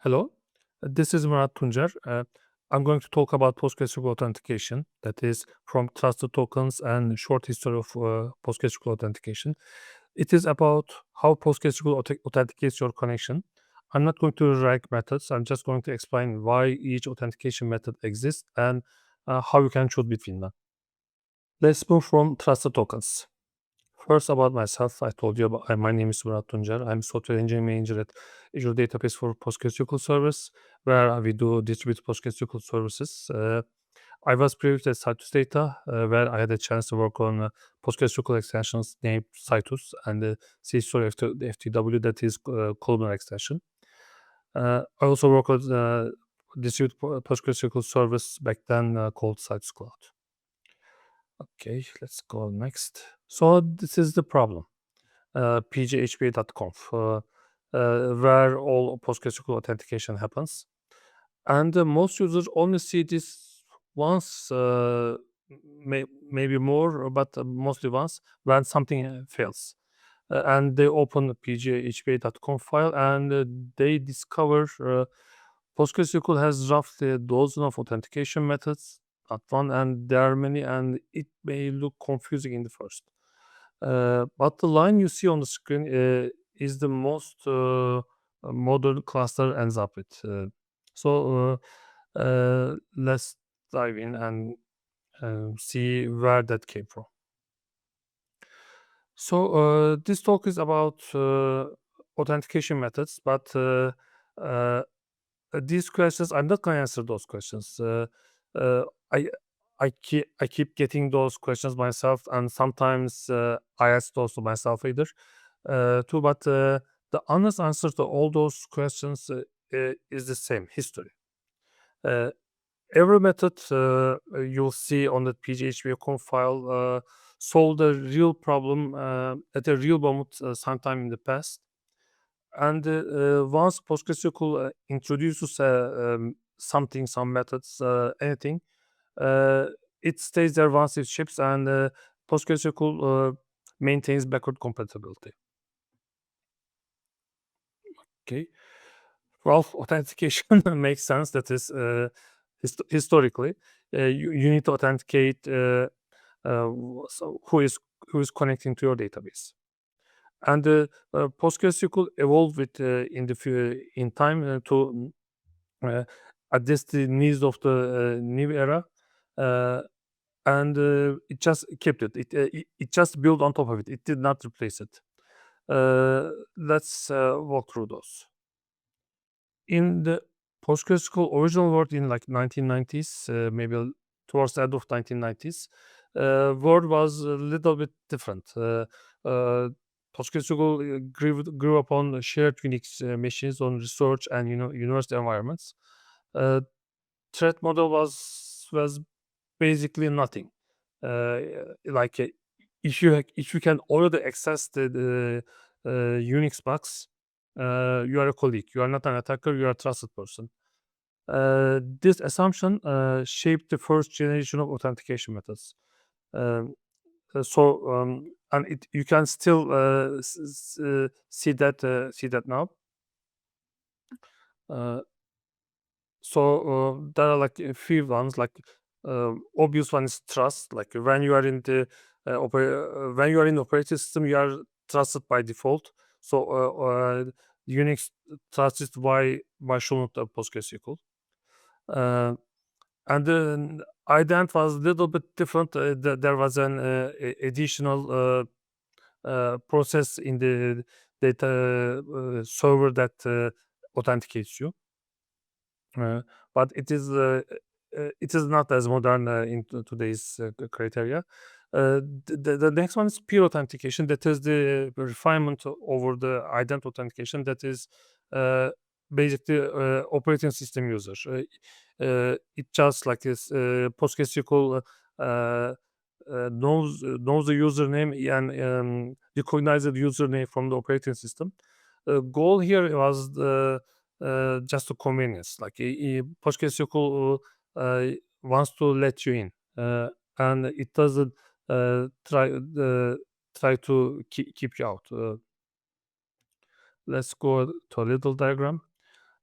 Hello, this is Murat Tuncer. I'm going to talk about PostgreSQL authentication, that is, from trusted tokens and short history of PostgreSQL authentication. It is about how PostgreSQL authenticates your connection. I'm not going to write methods. I'm just going to explain why each authentication method exists and how you can choose between them. Let's move from trusted tokens. First, about myself, I told you about my name is Murat Tuncer. I'm software engineering manager at Azure Database for PostgreSQL Service, where we do distribute PostgreSQL services. I was previously at Citus Data, where I had a chance to work on PostgreSQL extensions named Citus and the C-Story FTW, that is columnar extension. I also work on distribute PostgreSQL service back then called Citus Cloud. Okay, let's go next. So this is the problem. pghpa.conf, where all PostgreSQL authentication happens. And most users only see this once, maybe more, but mostly once, when something fails. And they open the pghpa.conf file and they discover PostgreSQL has roughly a dozen of authentication methods, not one, and there are many, and it may look confusing in the first. But the line you see on the screen is the most modern cluster ends up with. Let's dive in and see where that came from. So this talk is about authentication methods, but these questions, I'm not going to answer those questions. Uh, I I keep getting those questions myself, and sometimes I ask those to myself either too. But the honest answer to all those questions is the same: history. Uh, every method you'll see on the pghp.conf file solved a real problem at a real moment sometime in the past. And once PostgreSQL introduces something, some methods, anything, uh, it stays there once it ships, and PostgreSQL maintains backward compatibility. Okay. Well, authentication makes sense. That is, historically, you need to authenticate who is connecting to your database. And PostgreSQL evolved with in time to address the needs of the new era, uh, and it just kept it. It just built on top of it. It did not replace it. Let's walk through those. In the PostgreSQL original world in like 1990s, maybe towards the end of 1990s, world was a little bit different. Uh, PostgreSQL grew upon shared Unix machines on research and university environments. Uh, Threat model was basically nothing. Uh, like if you can already access the Unix box, you are a colleague. You are not an attacker. You are a trusted person. This assumption shaped the first generation of authentication methods. Um, and you can still see that now. Uh, there are like a few ones. Like obvious one is trust. Like when you are in the when you are in the operating system, you are trusted by default. So Unix trusts why shouldn't PostgreSQL? Uh, and then ident was a little bit different. There was an additional process in the data server that authenticates you. But it is not as modern in today's criteria. The next one is peer authentication. That is the refinement over the ident authentication. That is basically operating system user. It just like this PostgreSQL knows the username and recognize the username from the operating system. Goal here was just a convenience. Like PostgreSQL wants to let you in, and it doesn't try to keep you out. Let's go to a little diagram.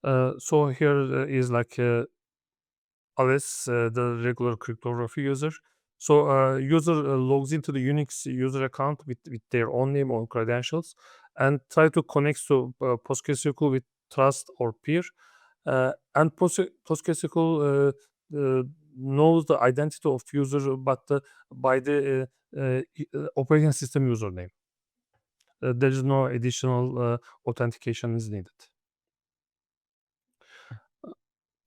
So here is like Alice, the regular cryptography user. So user logs into the Unix user account with their own name or credentials and try to connect to PostgreSQL with trust or peer. And PostgreSQL knows the identity of user, but by the operating system username. There is no additional authentication is needed.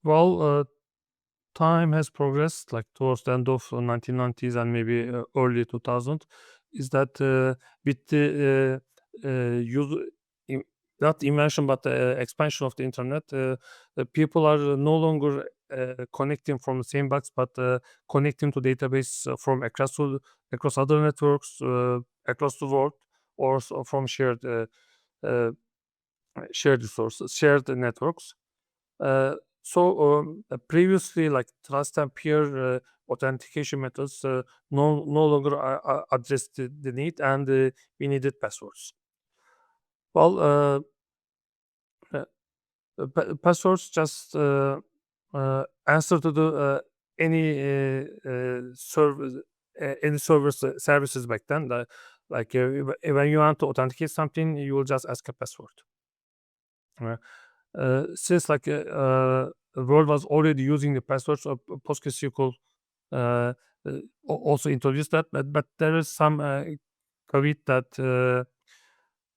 Well, time has progressed like towards the end of 1990s and maybe early 2000 is that with the user not invention but expansion of the internet, people are no longer connecting from the same box but connecting to database from across other networks across the world or from uh, shared resources, shared networks. Previously, like trust and peer authentication methods no longer address the need, and we needed passwords. Well, uh, passwords just answer to the any service services back then. Like when you want to authenticate something, you will just ask a password. Uh, since like the world was already using the passwords of PostgreSQL, uh, also introduced that, but there is some caveat that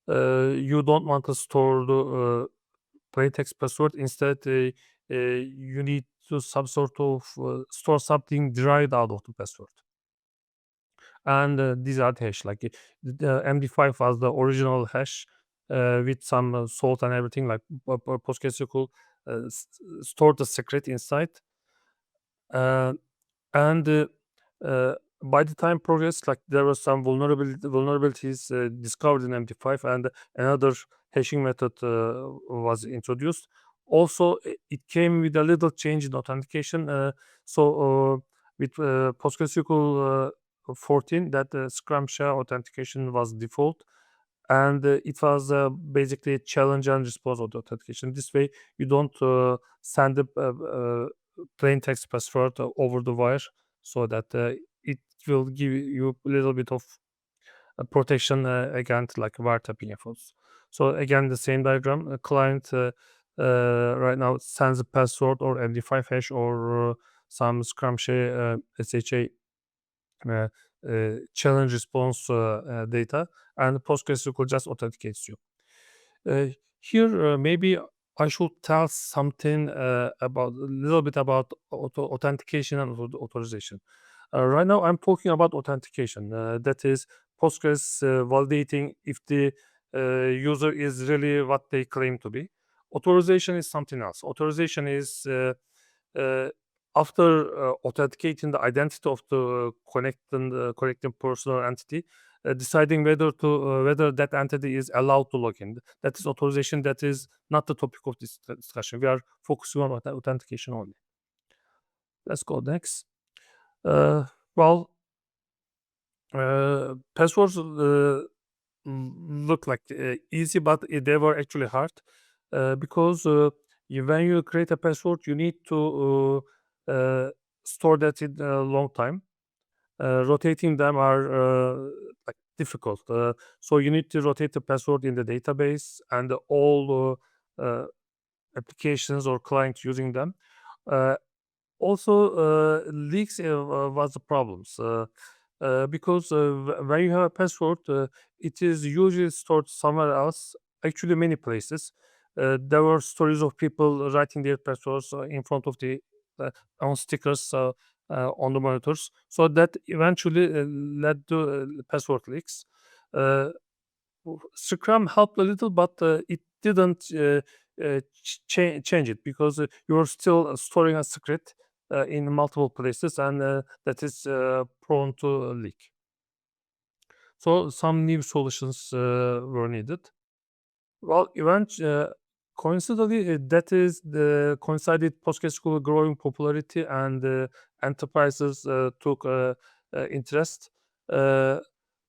you don't want to store the plain text password. Instead, you need to some sort of store something derived out of the password. And these are the hash. Like the MD5 was the original hash with some salt and everything. Like PostgreSQL stored the secret inside. Uh, and by the time progressed, like there were some vulnerabilities discovered in MD5, and another hashing method was introduced. Also, it came with a little change in authentication. With PostgreSQL 14, that Scrum shell authentication was default, and it was basically a challenge and response authentication. This way, you don't send a plain text password over the wire, so that it will give you a little bit of protection against like wiretapping efforts. So again, the same diagram. A client right now sends a password or MD5 hash or some Scrum share SHA uh, challenge response data, and PostgreSQL just authenticates you. Here, maybe I should tell something about a little bit about authentication and authorization. Right now, I'm talking about authentication. That is Postgres validating if the user is really what they claim to be. Authorization is something else. Authorization is uh, after authenticating the identity of the connecting personal entity, deciding whether that entity is allowed to log in. That is authorization. That is not the topic of this discussion. We are focusing on authentication only. Let's go next. Uh, well, passwords look like easy, but they were actually hard because when you create a password, you need to store that in a long time. Rotating them are like difficult. So you need to rotate the password in the database and all applications or clients using them. Uh, Also, leaks was the problems because when you have a password, it is usually stored somewhere else. Actually, many places. There were stories of people writing their passwords in front of the on stickers on the monitors, so that eventually led to password leaks. Uh, Scrum helped a little, but it didn't change it because you're still storing a secret in multiple places, and that is prone to leak. So some new solutions were needed. Well, coincidentally, that is the coincided PostgreSQL growing popularity, and enterprises took interest. Uh,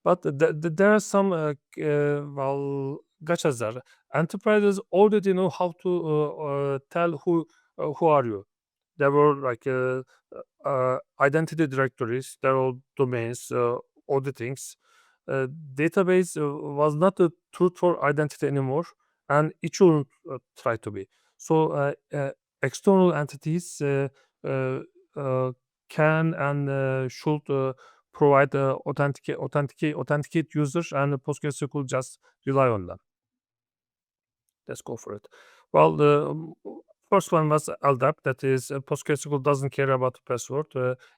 but there are some well gotchas there. enterprises already know how to tell who are you. There were like identity directories, there were domains, auditings. Database was not the truth for identity anymore, and it shouldn't try to be. So external entities uh, uh, can and should provide authenticate users, and PostgreSQL just rely on them. Let's go for it. Well, the first one was LDAP. That is, PostgreSQL doesn't care about the password.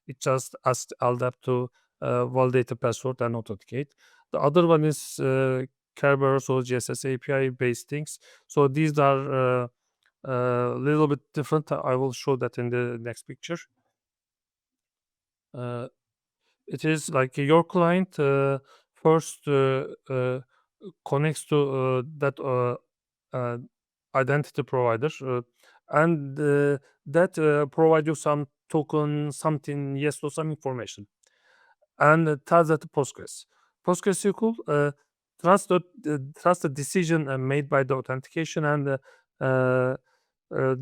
It just asks LDAP to validate the password and authenticate. The other one is Kerberos or GSS API based things. So these are a little bit different. I will show that in the next picture. Uh, it is like your client first connects to that uh, identity provider, and that provide you some token, something, yes, or some information, and tells that to Postgres. PostgreSQL trust the decision made by the authentication, and uh,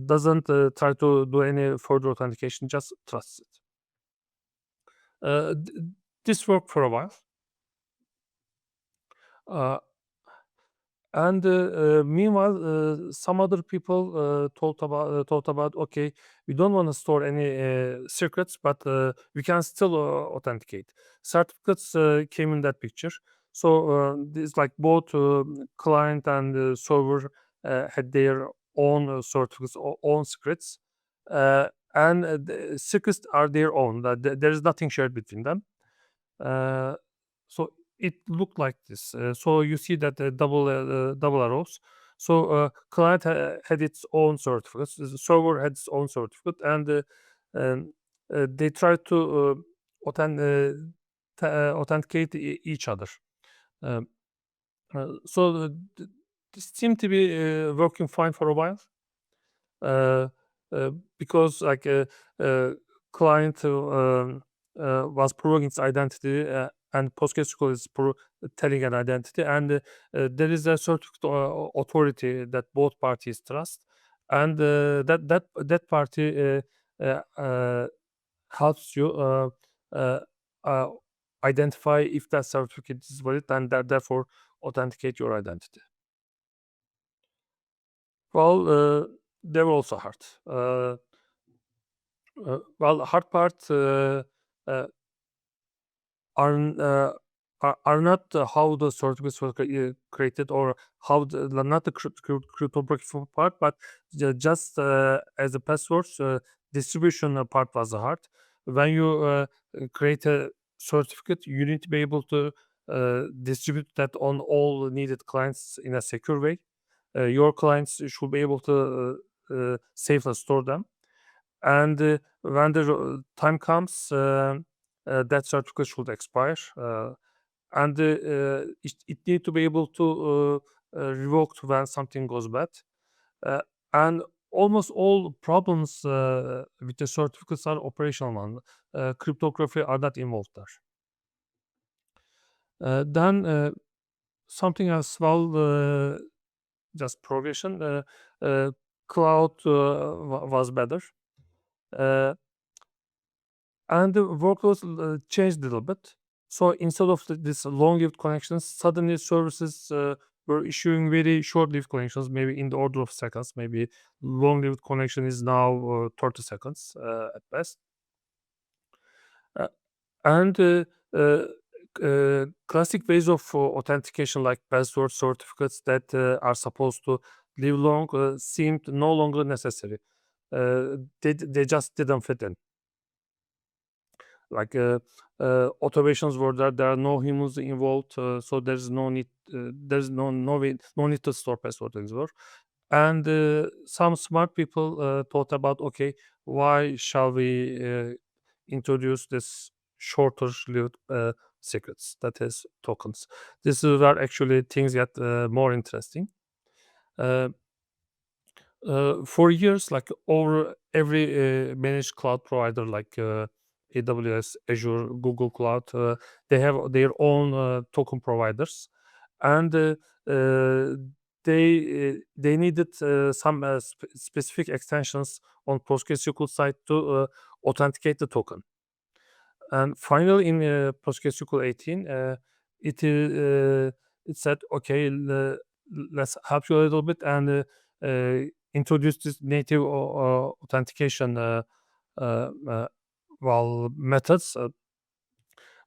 doesn't try to do any further authentication, just trusts it. This worked for a while. Uh, And meanwhile, some other people thought about, okay, we don't want to store any secrets, but we can still authenticate. Certificates came in that picture. So it's like both client and server had their own certificates, own secrets, and the secrets are their own. There is nothing shared between them. Uh, so it looked like this. So you see that double arrows. So client had its own certificates, the server had its own certificate, and um, they tried to authenticate each other. Um, so this seemed to be working fine for a while, uh, because like uh, client was proving its identity, and PostgreSQL is telling an identity, and there is a certificate authority that both parties trust, and that party helps you uh, uh, identify if that certificate is valid, and therefore authenticate your identity. Well, they were also hard. Well, hard part uh, are are not how the certificates were created, or how not the cryptography part, but just as a passwords distribution part was hard. When you create a certificate, you need to be able to distribute that on all needed clients in a secure way. Your clients should be able to safely store them, and when the time comes, that certificate should expire, and it need to be able to revoke when something goes bad, uh, and almost all problems with the certificates are operational one. Cryptography are not involved there. Then something as well, just progression. Cloud was better. Uh, and the workloads changed a little bit. So instead of this long-lived connections, suddenly services were issuing very short-lived connections, maybe in the order of seconds. Maybe long-lived connection is now 30 seconds at best. Uh, and uh, classic ways of authentication, like password certificates that are supposed to live long, seemed no longer necessary. They just didn't fit in. Like automations were there are no humans involved, so there's no need, there's no way, no need to store password anymore. And some smart people thought about, okay, why shall we introduce this shorter lived secrets, that is tokens. This is where actually things get more interesting. uh, for years, like over every managed cloud provider, like AWS, Azure, Google Cloud, they have their own token providers, and they needed some specific extensions on PostgreSQL side to authenticate the token. And finally, in PostgreSQL 18, it said, okay, let's help you a little bit and introduce this native authentication methods.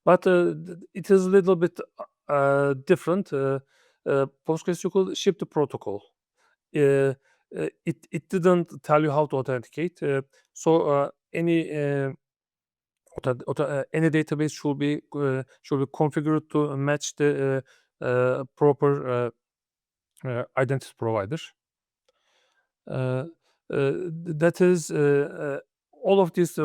But it is a little bit different. PostgreSQL shipped the protocol. It didn't tell you how to authenticate. So any database should be configured to match the proper identity provider. That is all of this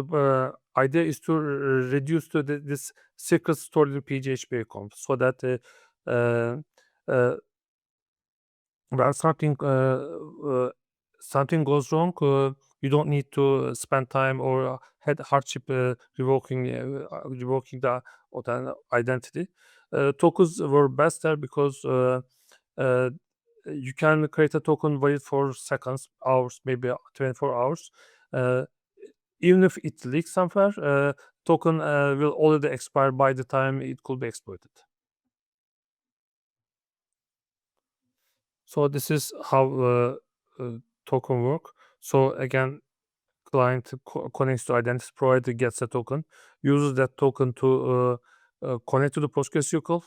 idea is to reduce to this secret stored in PGHP account, so that uh, when something goes wrong, you don't need to spend time or had hardship revoking the identity. Tokens were best there because uh, you can create a token valid for seconds, hours, maybe 24 hours. Uh, Even if it leaks somewhere, token will already expire by the time it could be exploited. So this is how token work. So again, client connects to identity provider, gets a token, uses that token to connect to the PostgreSQL,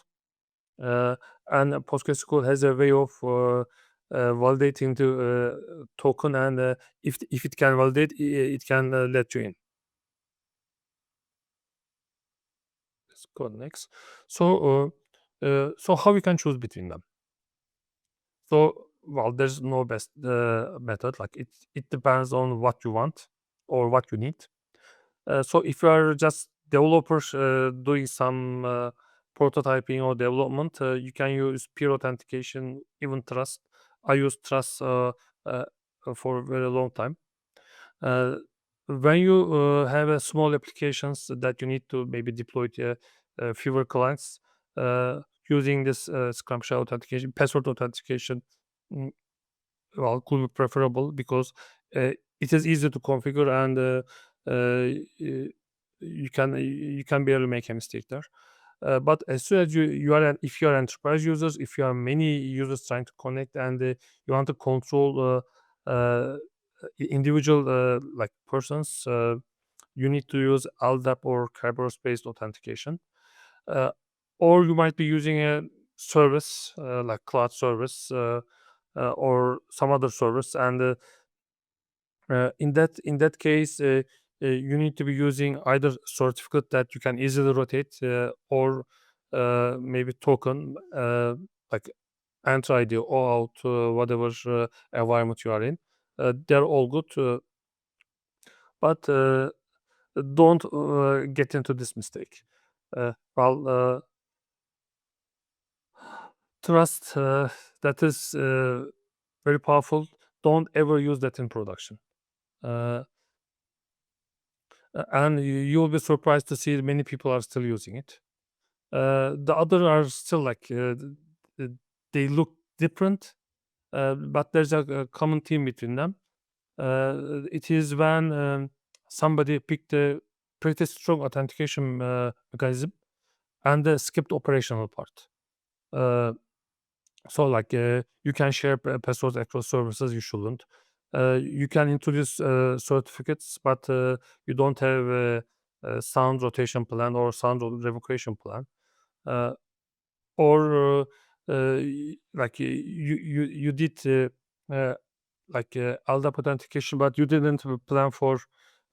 uh, and PostgreSQL has a way of validating the token, and if it can validate, it can let you in. Let's go next. So how we can choose between them? So, well, there's no best method. Like it depends on what you want or what you need. So if you are just developers doing some prototyping or development, you can use peer authentication, even Trust. I use Trust for a very long time. Uh, when you have small applications that you need to maybe deploy to fewer clients, using this Scrum shell authentication, password authentication, mm, well, could be preferable because it is easy to configure, and you can barely make a mistake there. But as soon as if you are enterprise users, if you are many users trying to connect, and you want to control individual like persons, you need to use LDAP or Kerberos based authentication, uh, or you might be using a service like cloud service, or some other service, and in that case, you need to be using either certificate that you can easily rotate, or maybe token, like enter ID or out, whatever environment you are in. They're all good, but don't get into this mistake. Well, trust, that is very powerful. Don't ever use that in production. Uh, and you'll be surprised to see many people are still using it. The other are still like they look different, but there's a common theme between them. It is when somebody picked a pretty strong authentication mechanism and skipped operational part. Uh, so like you can share passwords across services, you shouldn't. You can introduce certificates, but you don't have a sound rotation plan or sound revocation plan. Uh, or like you did like LDAP authentication, but you didn't plan for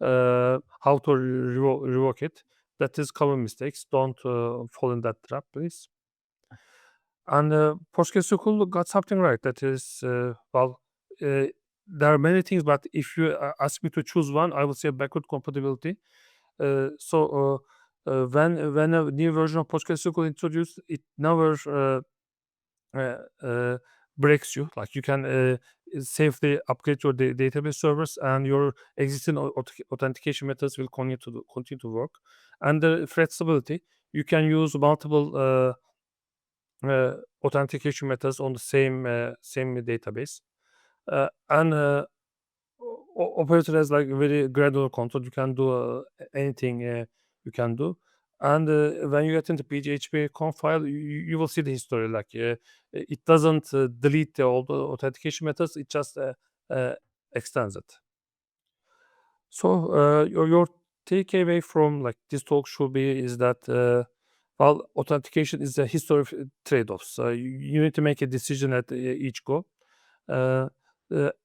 how to revoke it. That is common mistakes. Don't fall in that trap, please. And PostgreSQL got something right. That is, there are many things, but if you ask me to choose one, I would say backward compatibility. When a new version of PostgreSQL introduced, it never uh, uh, breaks you. Like you can safely upgrade your database servers, and your existing authentication methods will continue to work. And the flexibility, you can use multiple authentication methods on the same database. And operator has like very granular control. You can do anything you can do. And when you get into PGHP conf file, you will see the history. Like it doesn't delete the old authentication methods. It just uh, extends it. So your takeaway from like this talk should be is that well, authentication is a history of trade-offs. You need to make a decision at each go. Uh,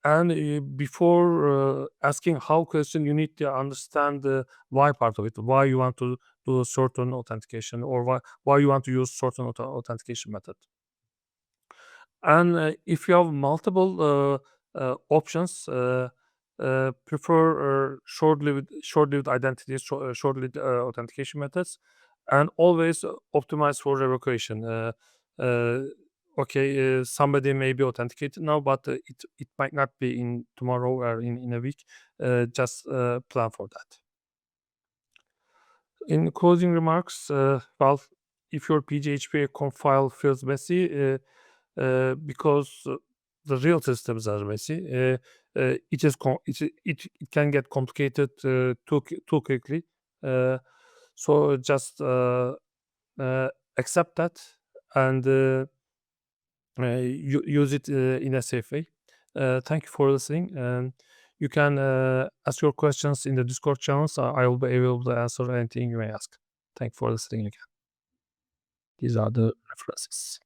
and before asking how question, you need to understand the why part of it, why you want to do a certain authentication, or why you want to use certain authentication method. And if you have multiple options, prefer short-lived identities, short-lived authentication methods, and always optimize for revocation. Uh, okay, somebody may be authenticated now, but it might not be in tomorrow or in a week. Just plan for that. In closing remarks, well, if your PGHP conf file feels messy, because the real systems are messy, it can get complicated too quickly. Uh, so just accept that and use it in a safe way. Thank you for listening. And you can ask your questions in the Discord channels. I will be able to answer anything you may ask. Thank you for listening again. These are the references.